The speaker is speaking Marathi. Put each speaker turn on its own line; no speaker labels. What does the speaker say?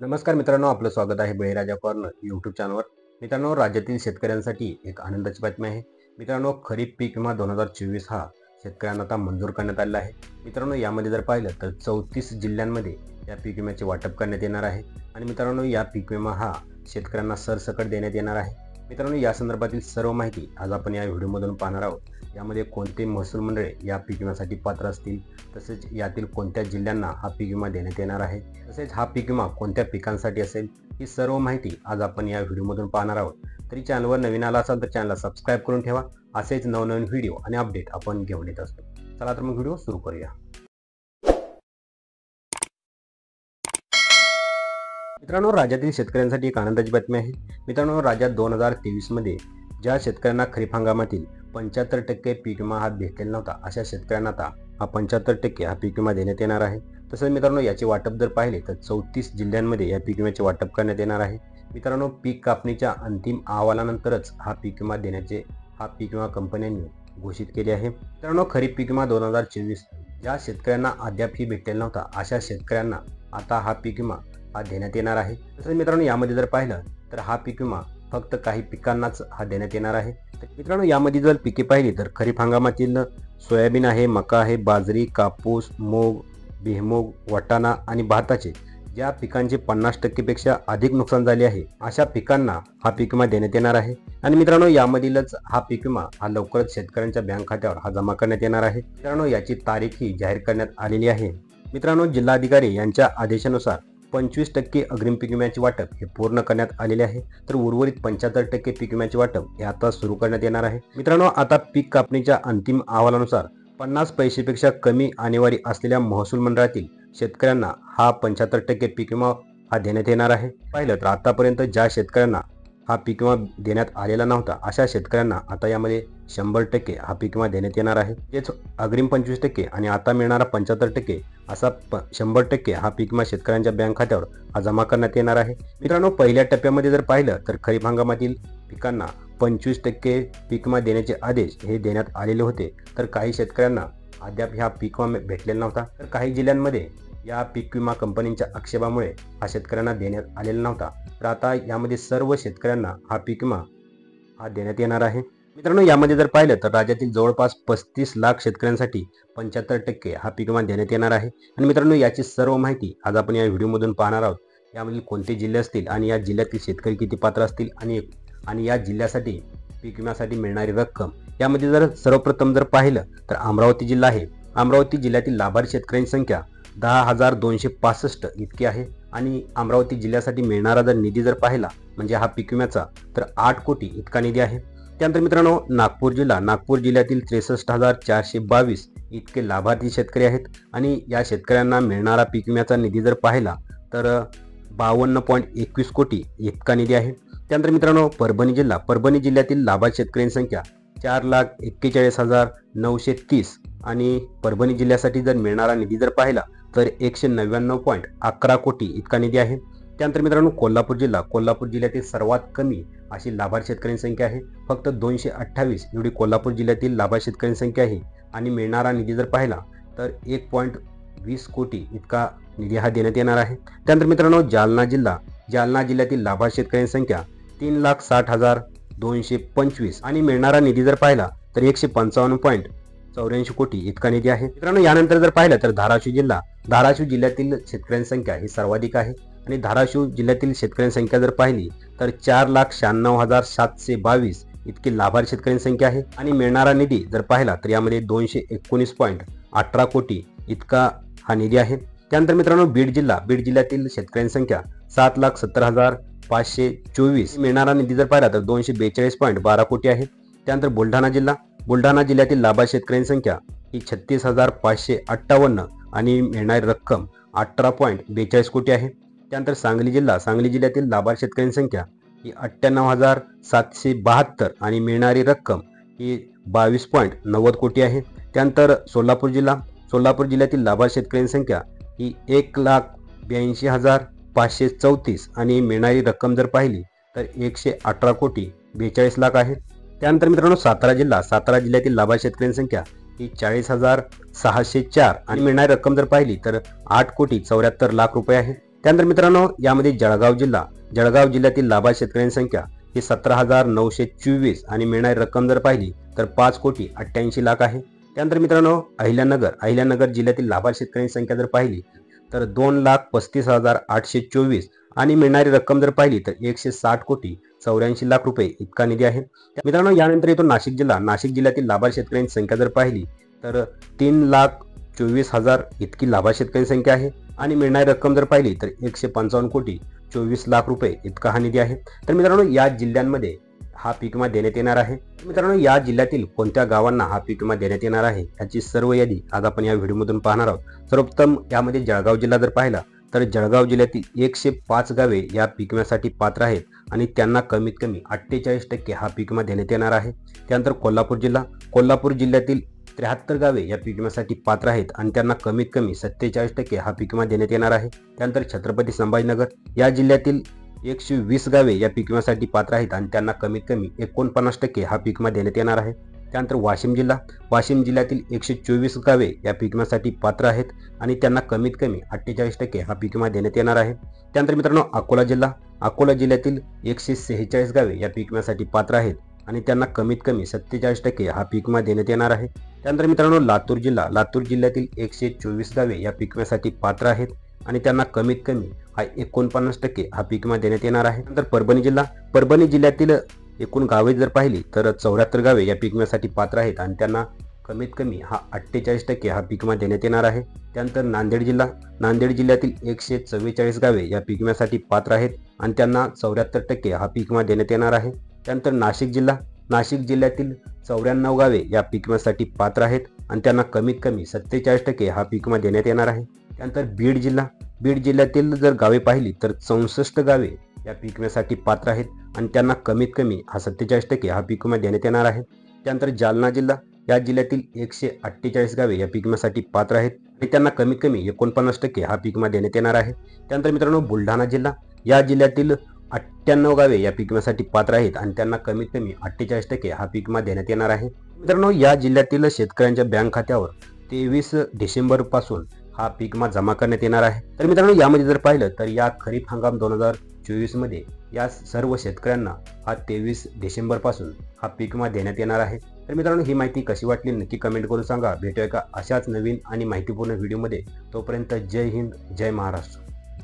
नमस्कार मित्रांनो, आपलं स्वागत आहे बळीराजा कॉर्नर यूट्यूब चॅनलवर. मित्रांनो, राज्यातील शेतकऱ्यांसाठी एक आनंदाची बातमी आहे. मित्रांनो, खरीप पीक विमा 2024 हा शेतकऱ्यांना आता मंजूर करण्यात आलेला आहे. मित्रांनो, यामध्ये जर पाहिलं तर 34 जिल्ह्यांमध्ये या पीक विम्याचे वाटप करण्यात येणार आहे. आणि मित्रांनो, या पीक विमा हा शेतकऱ्यांना सरसकट देण्यात येणार आहे. मित्रांनो, या संदर्भातील सर्व माहिती आज आपण या व्हिडिओमधून पाहणार आहोत. यामध्ये कोणते महसूल मंडळे या पीक विम्यासाठी पात्र असतील, तसेच यातील कोणत्या जिल्ह्यांना हा पीक विमा देण्यात येणार आहे, तसेच हा पीक विमा कोणत्या पिकांसाठी असेल, ही सर्व माहिती आज आपण या व्हिडिओमधून पाहणार आहोत. तरी चॅनलवर नवीन आला असाल तर चॅनलला सबस्क्राईब करून ठेवा. असेच नवनवीन व्हिडिओ आणि अपडेट आपण घेऊन येत असतो. चला तर मग व्हिडिओ सुरू करूया. मित्रांनो, राज्यातील शेतकऱ्यांसाठी एक आनंदाची बातमी आहे. मित्रांनो, राज्यात 2023 मध्ये ज्या शेतकऱ्यांना खरीप हंगामातील 75% पीक विमा हा भेटलेला नव्हता, अशा शेतकऱ्यांना आता हा 75% हा पीक विमा देण्यात येणार आहे. तसंच मित्रांनो, याचे वाटप जर पाहिले तर 34 जिल्ह्यांमध्ये या पीक विम्याचे वाटप करण्यात येणार आहे. मित्रांनो, पीक कापणीच्या अंतिम अहवालानंतरच हा पीक विमा देण्याचे हा पीक विमा कंपन्यांनी घोषित केले आहे. मित्रांनो, खरीप पीक विमा 2024 ज्या शेतकऱ्यांना अद्याप ही भेटलेला नव्हता, अशा शेतकऱ्यांना आता हा पीक विमा हा देण्यात येणार आहे. तसंच मित्रांनो, यामध्ये जर पाहिलं तर हा पीक विमा फक्त काही पिकांनाच हा देण्यात येणार आहे. तर मित्रांनो, यामध्ये जर पिके पाहिली तर खरीप हंगामातील सोयाबीन आहे, मका आहे, बाजरी, कापूस, मूग, भुईमूग, वाटाणा आणि भाताचे ज्या पिकांचे 50% पेक्षा अधिक नुकसान झाले आहे, अशा पिकांना हा पीक विमा देण्यात येणार आहे. आणि मित्रांनो, यामधीलच हा पीक विमा हा लवकरच शेतकऱ्यांच्या बँक खात्यावर हा जमा करण्यात येणार आहे. मित्रांनो, याची तारीखही जाहीर करण्यात आलेली आहे. मित्रांनो, जिल्हाधिकारी यांच्या आदेशानुसार 25% अग्रिम पीक विम्याचे वाटप हे पूर्ण करण्यात आलेले आहे. तर उर्वरित 75% पीक विम्याचे वाटप हे आता सुरू करण्यात येणार आहे. मित्रांनो, आता पीक कापणीच्या अंतिम अहवालानुसार 50 पैसेपेक्षा कमी आणेवारी असलेल्या महसूल मंडळातील शेतकऱ्यांना हा 75% पीक विमा हा देण्यात येणार आहे. पाहिलं तर आतापर्यंत ज्या शेतकऱ्यांना हा पीक विमा देण्यात आलेला नव्हता, अशा शेतकऱ्यांना आता यामध्ये 100% हा पीक विमा देण्यात येणार आहे. तेच अग्रिम 25% आणि आता मिळणारा 75% असा 100% हा पीक विमा शेतकऱ्यांच्या बँक खात्यावर हा जमा करण्यात येणार आहे. मित्रांनो, पहिल्या टप्प्यामध्ये जर पाहिलं तर खरीप हंगामातील पिकांना 25% पीक विमा देण्याचे आदेश हे देण्यात आलेले होते. तर काही शेतकऱ्यांना अद्याप हा पीक विमा भेटलेला नव्हता. तर काही जिल्ह्यांमध्ये या पीक विमा कंपनीच्या आक्षेपामुळे हा शेतकऱ्यांना देण्यात आलेला नव्हता. तर आता यामध्ये सर्व शेतकऱ्यांना हा पीक विमा हा देण्यात येणार आहे. मित्रांनो, यामध्ये जर पाहिलं तर राज्यातील जवळपास 35 लाख शेतकऱ्यांसाठी 75% हा पीक विमा देण्यात येणार आहे. आणि मित्रांनो, याची सर्व माहिती आज आपण या व्हिडिओमधून पाहणार आहोत. यामधील कोणते जिल्हे असतील आणि या जिल्ह्यातील शेतकरी किती पात्र असतील आणि या जिल्ह्यासाठी पीक विम्यासाठी मिळणारी रक्कम. यामध्ये जर सर्वप्रथम जर पाहिलं तर अमरावती जिल्हा आहे. अमरावती जिल्ह्यातील लाभार्थी शेतकऱ्यांची संख्या 10,265 इतकी आहे. आणि अमरावती जिल्ह्यासाठी मिळणारा जर निधी जर पाहिला म्हणजे हा पीक विम्याचा, तर 8 कोटी इतका निधी आहे. त्यानंतर मित्रांनो, नागपूर जिल्ह्यातील 63,422 इतके लाभार्थी शेतकरी आहेत. आणि या शेतकऱ्यांना मिळणारा पीक विम्याचा निधी जर पाहिला तर 52.21 कोटी इतका निधी आहे. त्यानंतर मित्रांनो, परभणी जिल्ह्यातील लाभार्थी शेतकऱ्यांची संख्या 4,41,930 आणि परभणी जिल्ह्यासाठी जर मिळणारा निधी जर पाहिला तर 199.11 कोटी इतका निधी आहे. त्यानंतर मित्रांनो, कोल्हापूर जिल्ह्यातील सर्वात कमी अशी लाभार्थी शेतकऱ्यांची संख्या आहे. फक्त 228 एवढी कोल्हापूर जिल्ह्यातील लाभार्थी शेतकऱ्यांची संख्या आहे. आणि मिळणारा निधी जर पाहिला तर 1.20 कोटी इतका निधी हा देण्यात येणार आहे. त्यानंतर मित्रांनो, जालना जिल्ह्यातील लाभार्थी शेतकऱ्यांची संख्या 3,60,225 आणि मिळणारा निधी जर पाहिला तर 155.84 कोटी इतका निधी आहे. मित्रांनो, यानंतर जर पाहिलं तर धाराशिव जिल्ह्यातील शेतकऱ्यांची संख्या ही सर्वाधिक आहे. आणि धाराशिव जिल्ह्यातील शेतकऱ्यांची संख्या जर पाहिली तर 4,96,722 इतकी लाभार्थी शेतकऱ्यांची संख्या आहे. आणि मिळणारा निधी जर पाहिला तर यामध्ये 219.18 कोटी इतका हा निधी आहे. त्यानंतर मित्रांनो, बीड जिल्ह्यातील शेतकऱ्यांची संख्या 7,70,524 मिळणारा निधी जर पाहिला तर 242.12 कोटी आहे. त्यानंतर बुलढाणा जिल्ह्यातील लाभार्थी शेतकऱ्यांची संख्या ही 36,558 आणि मिळणारी रक्कम 18.42 कोटी आहे. त्यानंतर सांगली जिल्ह्यातील लाभार्थी शेतकऱ्यांची संख्या ही 98,772 आणि मिळणारी रक्कम ही 22.90 कोटी आहे. त्यानंतर सोलापूर जिल्ह्यातील लाभार्थी शेतकऱ्यांची संख्या ही 1,82,534 आणि मिळणारी रक्कम जर पाहिली तर 118 कोटी 42 लाख आहे. त्यानंतर मित्रांनो, सातारा जिल्ह्यातील लाभार्थी शेतकऱ्यांची संख्या ही 40,604 आणि मिळणारी रक्कम जर पाहिली तर 8,74,00,000 रुपये आहे. त्यानंतर मित्रांनो यामध्ये जळगाव जिल्ह्यातील लाभार्थी शेतकऱ्यांची संख्या ही 17,924 आणि मिळणारी रक्कम जर पाहिली तर 5,88,00,000 आहे। त्यानंतर मित्रांनो अहिल्यानगर जिल्ह्यातील लाभार्थी शेतकऱ्यांची संख्या जर पाहिली तर 2,35,824 आणि मिळणारी रक्कम जर पाहिली तर 160,84,00,000 रुपये इतका निधी आहे। मित्रांनो यानंतर येतो नाशिक जिल्ह्यातील लाभार्थी शेतकऱ्यांची संख्या जर पाहिली तर 3,24,000 इतकी लाभार्थी शेतकऱ्यांची संख्या आहे आणि मिळणारी रक्कम जर पाहिली तर 155,24,00,000 रुपये इतका हा निधी आहे। तर मित्रांनो या जिल्ह्यांमध्ये हा पीक विमा देण्यात येणार आहे। मित्रांनो या जिल्ह्यातील कोणत्या गावांना हा पीक विमा देण्यात येणार आहे याची सर्व यादी आज आपण या व्हिडिओमधून पाहणार आहोत। सर्वप्रथम यामध्ये जळगाव जिल्हा जर पाहिला तर जळगाव जिल्ह्यातील 105 गावे या पीक विम्यासाठी पात्र आहेत आणि त्यांना कमीत कमी 48% हा पीक विमा देण्यात येणार आहे। त्यानंतर कोल्हापूर जिल्ह्यातील 73 गावे या पीक विम्यासाठी पात्र आहेत आणि त्यांना कमीत कमी 47% हा पीक विमा देण्यात येणार आहे। त्यानंतर छत्रपती संभाजीनगर या जिल्ह्यातील 120 गावे या पीक विम्यासाठी पात्र आहेत आणि त्यांना कमीत कमी 49% हा पीक विमा देण्यात येणार आहे। त्यानंतर वाशिम जिल्ह्यातील 124 गावे या पीक विम्यासाठी पात्र आहेत आणि त्यांना कमीत कमी 48% हा पीक विमा देण्यात येणार आहे। त्यानंतर मित्रांनो अकोला जिल्ह्यातील 146 गावे या पीक विम्यासाठी पात्र आहेत आणि त्यांना कमीत कमी 47% हा पीक विमा देण्यात येणार आहे। त्यानंतर मित्रांनो लातूर जिल्ह्यातील 124 गावे या पीक विम्यासाठी पात्र आहेत आणि त्यांना कमीत कमी 49% हा पीक विमा देण्यात येणार आहे। नंतर परभणी जिल्ह्यातील एकूण गावे जर पाहिली तर 74 गावे या पीक विम्यासाठी पात्र आहेत आणि त्यांना कमीत कमी 48% हा पीक विमा देण्यात येणार आहे। त्यानंतर नांदेड जिल्ह्यातील 144 गावे या पीक विम्यासाठी पात्र आहेत आणि त्यांना 74% हा पीक विमा देण्यात येणार आहे। त्यानंतर नाशिक जिल्ह्यातील 94 गावे या पीक विम्यासाठी पात्र आहेत आणि त्यांना कमीत कमी 47% हा पीक विमा देण्यात येणार आहे। त्यानंतर बीड जिल्ह्यातील जर गावे पाहिली तर 64 गावे या पीक विम्यासाठी पात्र आहेत आणि त्यांना कमीत कमी 47% हा पीक विमा देण्यात येणार आहे। त्यानंतर जालना जिल्ह्यातील 148 गावे या पीक विम्यासाठी पात्र आहेत आणि त्यांना कमीत कमी 49% हा पीक विमा देण्यात येणार आहे। त्यानंतर मित्रांनो बुलढाणा जिल्ह्यातील 98 गावे या पीक विम्यासाठी पात्र आहेत आणि त्यांना कमीत कमी 48% हा पीक विमा देण्यात येणार आहे। मित्रांनो या जिल्ह्यातील शेतकऱ्यांच्या बँक खात्यावर 23 डिसेंबर पासून हा पीक विमा जमा करण्यात येणार आहे। तर मित्रांनो यामध्ये जर पाहिलं तर या खरीप हंगाम 2024 मध्ये या सर्व शेतकऱ्यांना हा 23 डिसेंबर पासून हा पीक विमा देण्यात येणार आहे। तर मित्रांनो ही माहिती कशी वाटली नक्की कमेंट करून सांगा। भेटूया का अशाच नवीन आणि माहितीपूर्ण व्हिडिओमध्ये। तोपर्यंत जय हिंद जय महाराष्ट्र।